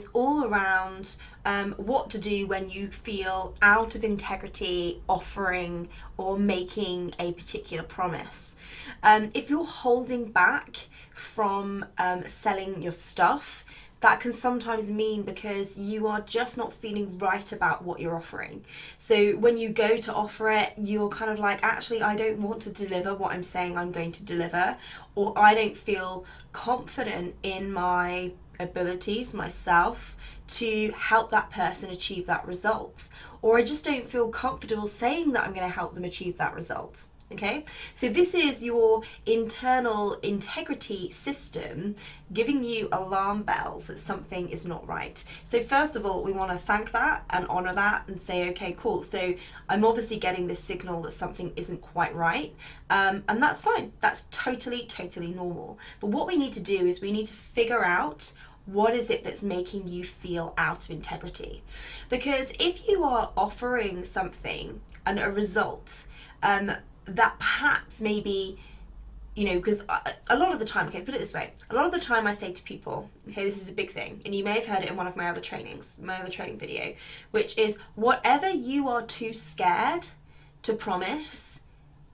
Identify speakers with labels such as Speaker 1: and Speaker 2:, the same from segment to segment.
Speaker 1: is all around what to do when you feel out of integrity offering or making a particular promise. If you're holding back from selling your stuff, that can sometimes mean because you are just not feeling right about what you're offering. So when you go to offer it, you're kind of like, actually, I don't want to deliver what I'm saying I'm going to deliver, or I don't feel confident in my abilities myself to help that person achieve that result, or I just don't feel comfortable saying that I'm going to help them achieve that result. Okay, so this is your internal integrity system giving you alarm bells that something is not right. So first of all, we want to thank that and honor that and say, okay, cool. So I'm obviously getting this signal that something isn't quite right. And that's fine. That's totally normal. But what we need to do is we need to figure out what is it that's making you feel out of integrity. Because if you are offering something and a result, that perhaps maybe, because a lot of the time, okay, put it this way, a lot of the time I say to people, okay, this is a big thing, and you may have heard it in one of my other training video, which is whatever you are too scared to promise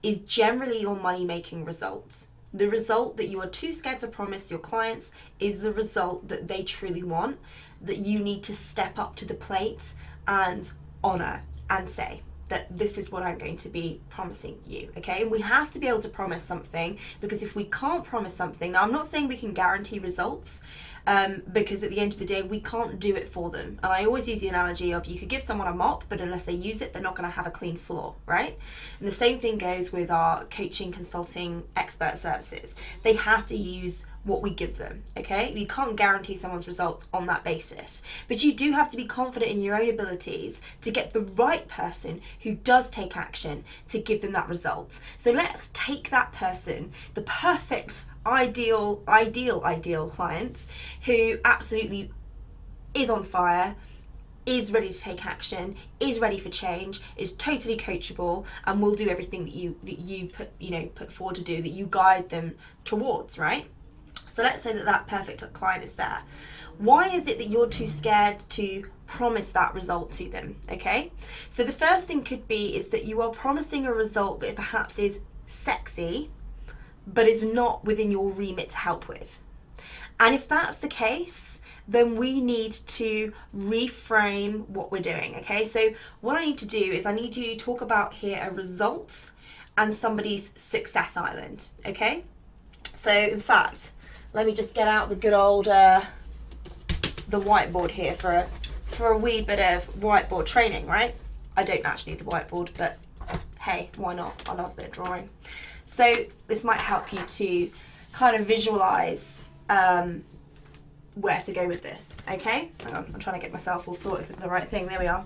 Speaker 1: is generally your money-making result. The result that you are too scared to promise your clients is the result that they truly want, that you need to step up to the plate and honor and say that this is what I'm going to be promising you, okay? And we have to be able to promise something, because if we can't promise something, now I'm not saying we can guarantee results, because at the end of the day, we can't do it for them. And I always use the analogy of you could give someone a mop, but unless they use it, they're not going to have a clean floor, right? And the same thing goes with our coaching, consulting, expert services. They have to use what we give them, okay? You can't guarantee someone's results on that basis, but you do have to be confident in your own abilities to get the right person who does take action to give them that result. So let's take that person, the perfect, ideal client who absolutely is on fire, is ready to take action, is ready for change, is totally coachable, and will do everything that you put forward to do, that you guide them towards, right? So let's say that perfect client is there. Why is it that you're too scared to promise that result to them? Okay, so the first thing could be is that you are promising a result that perhaps is sexy, but is not within your remit to help with. And if that's the case, then we need to reframe what we're doing, okay? So what I need to do is I need to talk about here a result and somebody's success island, okay? So in fact, let me just get out the good old the whiteboard here for a wee bit of whiteboard training, right? I don't actually need the whiteboard, but hey, why not? I love a bit of drawing. So this might help you to kind of visualize where to go with this, okay? Hang on, I'm trying to get myself all sorted with the right thing. There we are.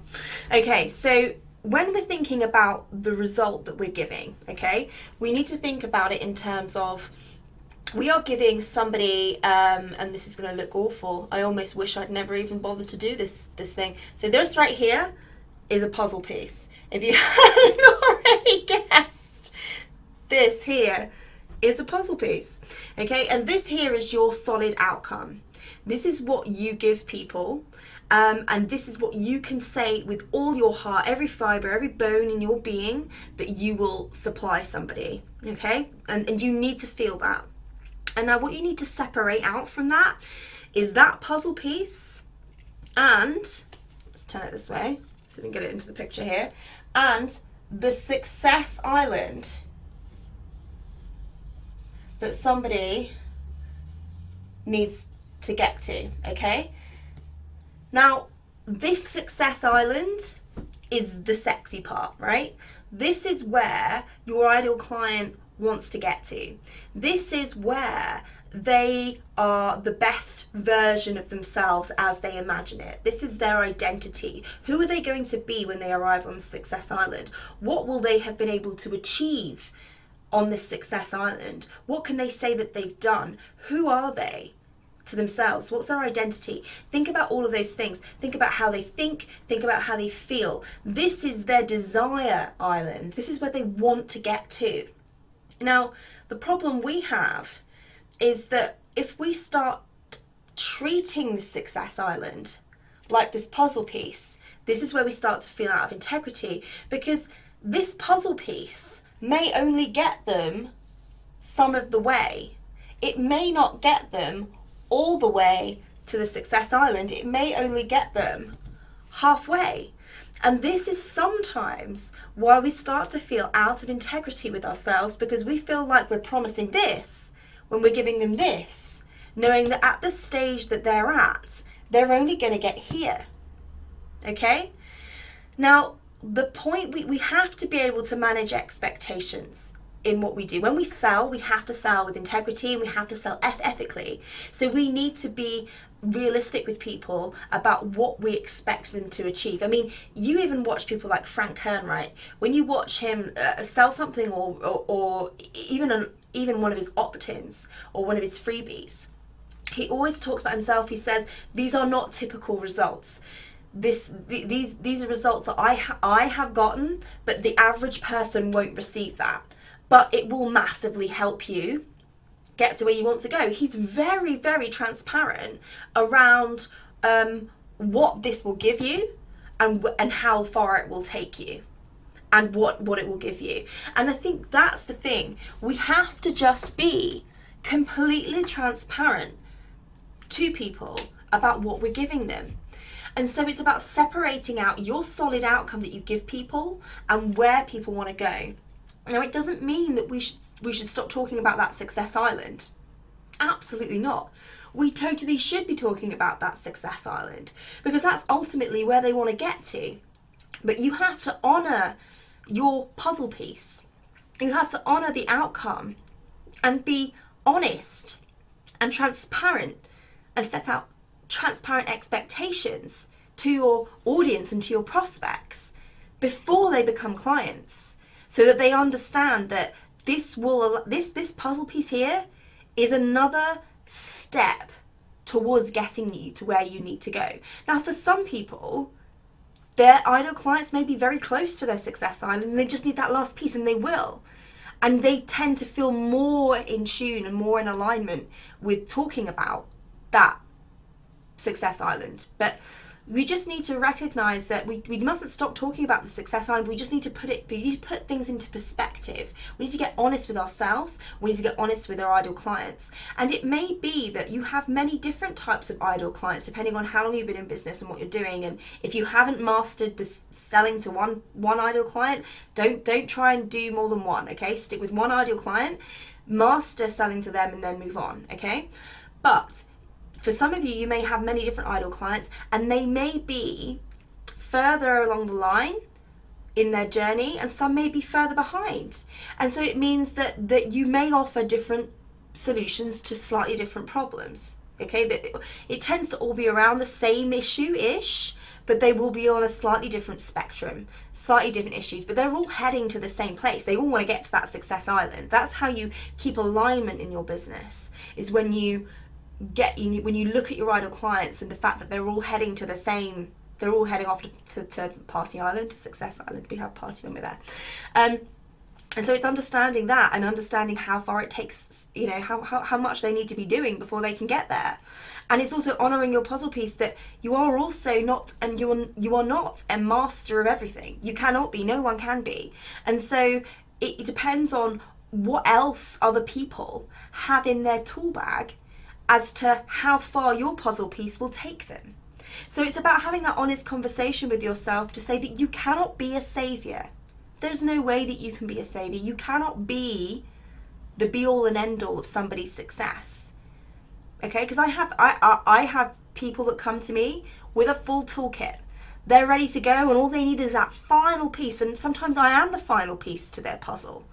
Speaker 1: Okay, so when we're thinking about the result that we're giving, okay, we need to think about it in terms of we are giving somebody, and this is going to look awful. I almost wish I'd never even bothered to do this thing. So this right here is a puzzle piece. If you hadn't already guessed, this here is a puzzle piece. Okay, and this here is your solid outcome. This is what you give people, and this is what you can say with all your heart, every fiber, every bone in your being, that you will supply somebody. Okay, and you need to feel that. And now what you need to separate out from that is that puzzle piece, and let's turn it this way so we can get it into the picture here, and the success island that somebody needs to get to, okay? Now, this success island is the sexy part, right? This is where your ideal client wants to get to. This is where they are the best version of themselves as they imagine it. This is their identity. Who are they going to be when they arrive on the success island? What will they have been able to achieve on this success island? What can they say that they've done? Who are they to themselves? What's their identity? Think about all of those things. Think about how they think about how they feel. This is their desire island. This is where they want to get to. Now, the problem we have is that if we start treating the success island like this puzzle piece, this is where we start to feel out of integrity, because this puzzle piece may only get them some of the way. It may not get them all the way to the success island. It may only get them halfway. And this is sometimes why we start to feel out of integrity with ourselves, because we feel like we're promising this when we're giving them this, knowing that at the stage that they're at, they're only going to get here. Okay? Now, the point, we have to be able to manage expectations in what we do. When we sell, we have to sell with integrity, and we have to sell ethically. So we need to be realistic with people about what we expect them to achieve. I mean, you even watch people like Frank Kern, right? When you watch him sell something, or even one of his opt-ins or one of his freebies, he always talks about himself. He says, these are not typical results. These are results that I have gotten, but the average person won't receive that. But it will massively help you get to where you want to go. He's very, very transparent around what this will give you, and how far it will take you, and what it will give you. And I think that's the thing. We have to just be completely transparent to people about what we're giving them. And so it's about separating out your solid outcome that you give people and where people want to go. Now, it doesn't mean that we should stop talking about that success island. Absolutely not. We totally should be talking about that success island, because that's ultimately where they want to get to. But you have to honour your puzzle piece. You have to honour the outcome and be honest and transparent, and set out transparent expectations to your audience and to your prospects before they become clients, so that they understand that this puzzle piece here is another step towards getting you to where you need to go. Now, for some people, their ideal clients may be very close to their success island, and they just need that last piece, and they will. And they tend to feel more in tune and more in alignment with talking about that success island. But we just need to recognize that we mustn't stop talking about the success island. We just need to put things into perspective. We need to get honest with ourselves. We need to get honest with our ideal clients. And it may be that you have many different types of ideal clients, depending on how long you've been in business and what you're doing. And if you haven't mastered this selling to one ideal client, don't try and do more than one. Okay, stick with one ideal client, master selling to them, and then move on. Okay, but for some of you, you may have many different ideal clients, and they may be further along the line in their journey, and some may be further behind. And so it means that you may offer different solutions to slightly different problems. Okay, that it tends to all be around the same issue-ish, but they will be on a slightly different spectrum, slightly different issues, but they're all heading to the same place. They all want to get to that success island. That's how you keep alignment in your business, is when you look at your ideal clients and the fact that they're all heading to the same, they're all heading off to Party Island, to Success Island. We have party when we're there. And so it's understanding that, and understanding how far it takes, how much they need to be doing before they can get there. And it's also honouring your puzzle piece, that you are also not, and you are not a master of everything. You cannot be, no one can be. And so it depends on what else other people have in their tool bag as to how far your puzzle piece will take them. So it's about having that honest conversation with yourself to say that you cannot be a saviour. There's no way that you can be a saviour. You cannot be the be-all and end-all of somebody's success. Okay, because I have people that come to me with a full toolkit. They're ready to go, and all they need is that final piece. And sometimes I am the final piece to their puzzle.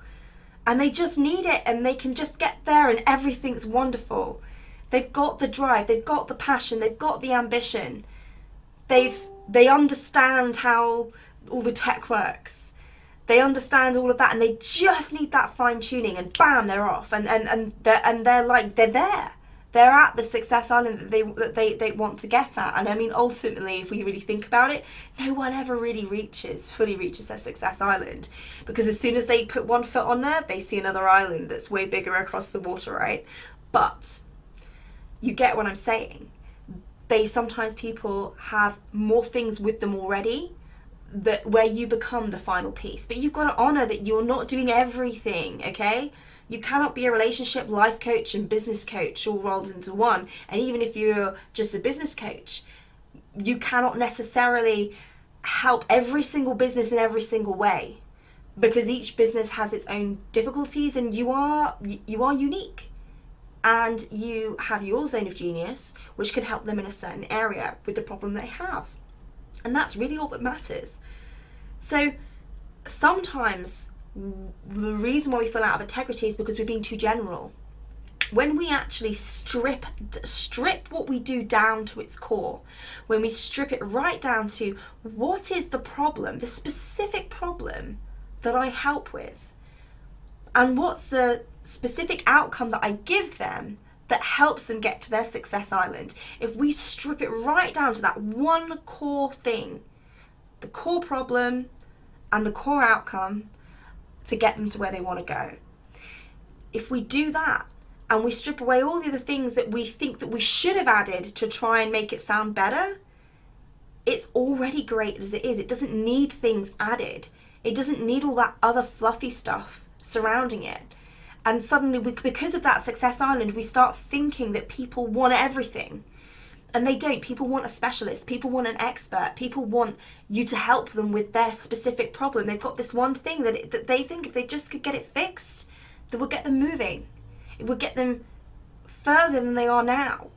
Speaker 1: And they just need it, and they can just get there, and everything's wonderful. They've got the drive, they've got the passion, they've got the ambition. They understand how all the tech works. They understand all of that, and they just need that fine tuning, and bam, they're off. And they're there. They're at the success island that they want to get at. And I mean, ultimately, if we really think about it, no one ever really fully reaches their success island, because as soon as they put one foot on there, they see another island that's way bigger across the water, right? But you get what I'm saying. Sometimes people have more things with them already, that where you become the final piece. But you've got to honor that you're not doing everything, okay? You cannot be a relationship life coach and business coach all rolled into one. And even if you're just a business coach, you cannot necessarily help every single business in every single way, because each business has its own difficulties, and you are unique, and you have your zone of genius which can help them in a certain area with the problem they have. And that's really all that matters. So sometimes the reason why we feel out of integrity is because we're being too general. When we actually strip what we do down to its core, when we strip it right down to what is the problem, the specific problem that I help with, and what's the specific outcome that I give them that helps them get to their success island. If we strip it right down to that one core thing, the core problem and the core outcome to get them to where they want to go. If we do that and we strip away all the other things that we think that we should have added to try and make it sound better, it's already great as it is. It doesn't need things added. It doesn't need all that other fluffy stuff surrounding it. And suddenly, because of that success island, we start thinking that people want everything. And they don't. People want a specialist. People want an expert. People want you to help them with their specific problem. They've got this one thing that they think if they just could get it fixed, that would get them moving. It would get them further than they are now.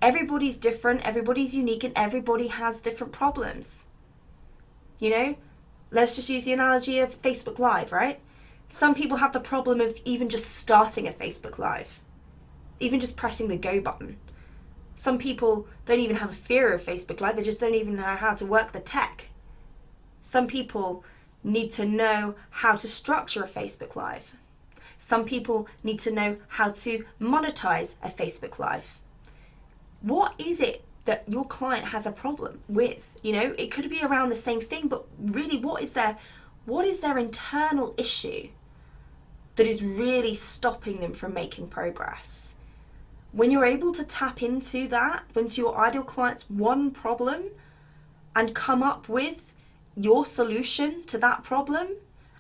Speaker 1: Everybody's different. Everybody's unique. And everybody has different problems. You know? Let's just use the analogy of Facebook Live, right? Some people have the problem of even just starting a Facebook Live, even just pressing the go button. Some people don't even have a fear of Facebook Live, they just don't even know how to work the tech. Some people need to know how to structure a Facebook Live. Some people need to know how to monetize a Facebook Live. What is it that your client has a problem with? You know, it could be around the same thing, but really what is their internal issue that is really stopping them from making progress? When you're able to tap into that, into your ideal client's one problem and come up with your solution to that problem,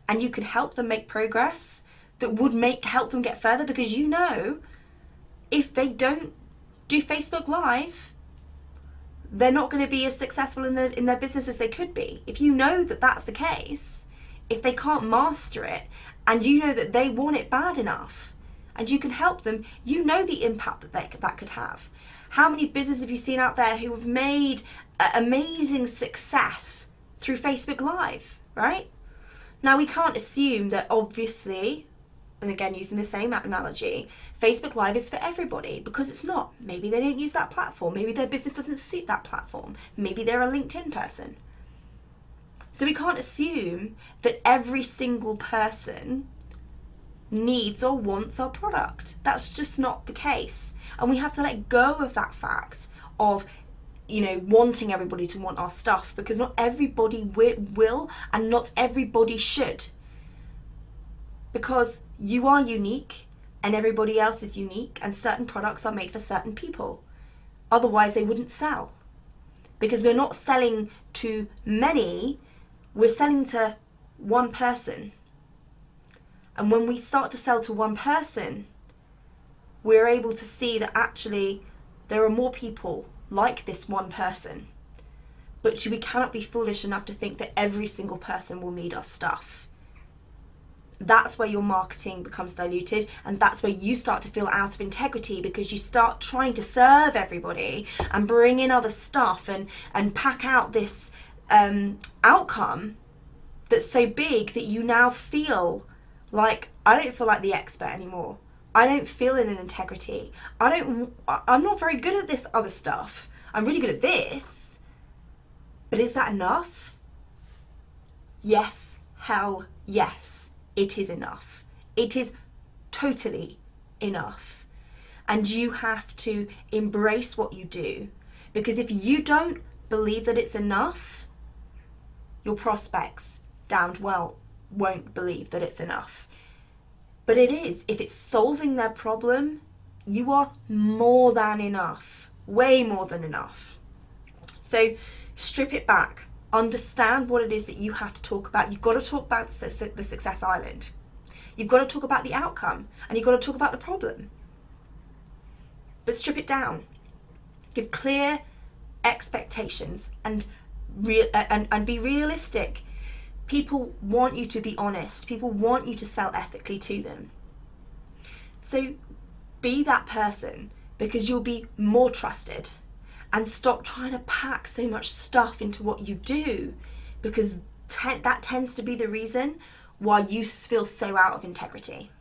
Speaker 1: and you can help them make progress that would help them get further, because you know if they don't do Facebook Live, they're not going to be as successful in their business as they could be. If you know that that's the case, if they can't master it, and you know that they want it bad enough, and you can help them, you know the impact that could have. How many businesses have you seen out there who have made amazing success through Facebook Live, right? Now, we can't assume that obviously, and again using the same analogy, Facebook Live is for everybody, because it's not. Maybe they don't use that platform. Maybe their business doesn't suit that platform. Maybe they're a LinkedIn person. So we can't assume that every single person needs or wants our product. That's just not the case. And we have to let go of that fact of, you know, wanting everybody to want our stuff, because not everybody will and not everybody should. Because you are unique and everybody else is unique, and certain products are made for certain people. Otherwise they wouldn't sell. Because we're not selling to many, we're selling to one person. And when we start to sell to one person, we're able to see that actually there are more people like this one person. But we cannot be foolish enough to think that every single person will need our stuff. That's where your marketing becomes diluted, and that's where you start to feel out of integrity, because you start trying to serve everybody and bring in other stuff and pack out this outcome that's so big that you now feel like, I don't feel like the expert anymore. I don't feel in an integrity. I'm not very good at this other stuff. I'm really good at this. But is that enough? Yes, hell yes, it is enough. It is totally enough. And you have to embrace what you do, because if you don't believe that it's enough, your prospects damned well won't believe that it's enough. But it is. If it's solving their problem, you are more than enough. way more than enough. So strip it back. Understand what it is that you have to talk about. You've got to talk about the success island. You've got to talk about the outcome, and you've got to talk about the problem. But strip it down. Give clear expectations and be realistic. People want you to be honest. People want you to sell ethically to them. So be that person, because you'll be more trusted. And stop trying to pack so much stuff into what you do, because that tends to be the reason why you feel so out of integrity.